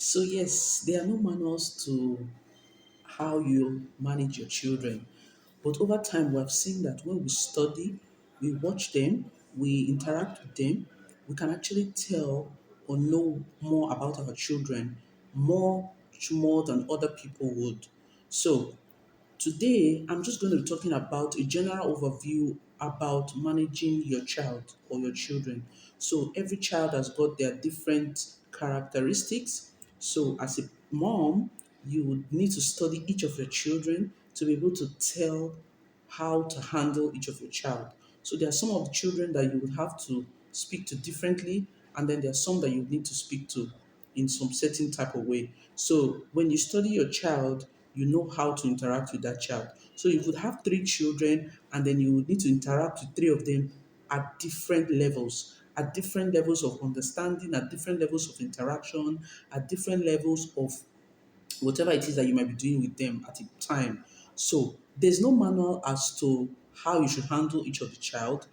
So, yes, there are no manuals to how you manage your children. But over time, we have seen that when we study, we watch them, we interact with them, we can actually tell or know more about our children, much more than other people would. So, today, I'm just going to be talking about a general overview about managing your child or your children. So, every child has got their different characteristics. So, as a mom, you would need to study each of your children to be able to tell how to handle each of your child. So, there are some of the children that you would have to speak to differently, and then there are some that you need to speak to in some certain type of way. So when you study your child, you know how to interact with that child. So you could have three children and then you would need to interact with three of them at different levels of understanding, at different levels of interaction, at different levels of whatever it is that you might be doing with them at a time. So there's no manual as to how you should handle each of the child,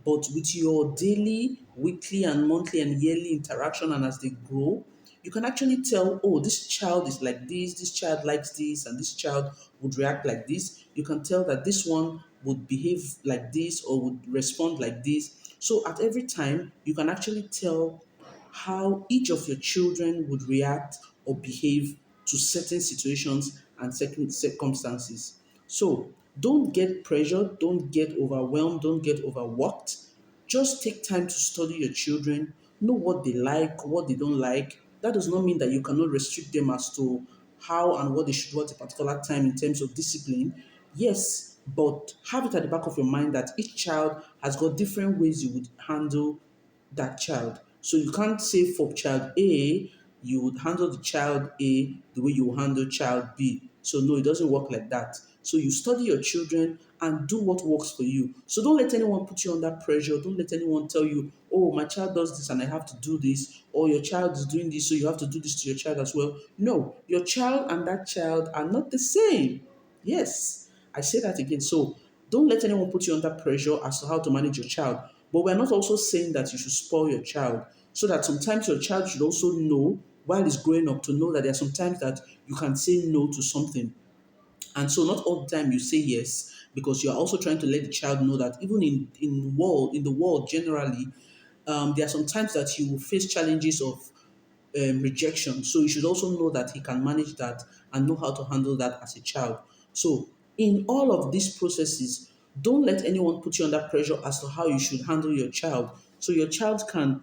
but with your daily, weekly, and monthly and yearly interaction, and as they grow, you can actually tell, oh, this child is like this child likes this, and this child would react like this. You can tell that this one would behave like this or would respond like this. So at every time, you can actually tell how each of your children would react or behave to certain situations and certain circumstances. So don't get pressured, don't get overwhelmed, don't get overworked. Just take time to study your children, know what they like, what they don't like. That does not mean that you cannot restrict them as to how and what they should do at a particular time in terms of discipline. Yes, but have it at the back of your mind that each child has got different ways you would handle that child. So you can't say for child A, you would handle the child A the way you will handle child B. So no, it doesn't work like that. So you study your children and do what works for you. So don't let anyone put you under pressure. Don't let anyone tell you, oh, my child does this and I have to do this, or your child is doing this, so you have to do this to your child as well. No, your child and that child are not the same. Yes, I say that again. So don't let anyone put you under pressure as to how to manage your child. But we're not also saying that you should spoil your child. So that sometimes your child should also know while he's growing up to know that there are some times that you can say no to something. And so not all the time you say yes, because you're also trying to let the child know that even in the world generally, there are some times that you will face challenges of rejection. So you should also know that he can manage that and know how to handle that as a child. So in all of these processes, don't let anyone put you under pressure as to how you should handle your child. So your child can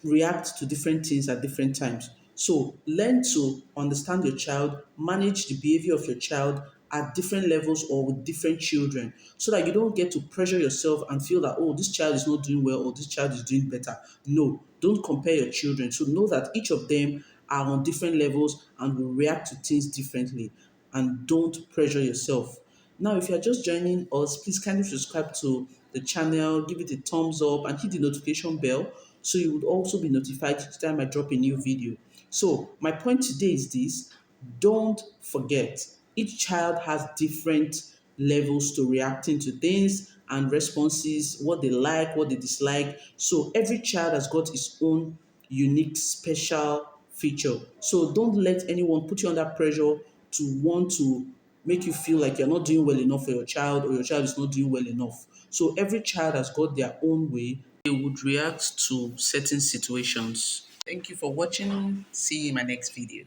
react to different things at different times. So learn to understand your child, manage the behavior of your child at different levels or with different children so that you don't get to pressure yourself and feel that, oh, this child is not doing well or this child is doing better. No, don't compare your children. So know that each of them are on different levels and will react to things differently, and don't pressure yourself. Now, if you're just joining us, please kindly subscribe to the channel, give it a thumbs up, and hit the notification bell so you would also be notified each time I drop a new video. So, my point today is this: don't forget, each child has different levels to reacting to things and responses, what they like, what they dislike. So, every child has got its own unique, special feature. So don't let anyone put you under pressure to want to make you feel like you're not doing well enough for your child or your child is not doing well enough. So every child has got their own way they would react to certain situations. Thank you for watching. See you in my next video.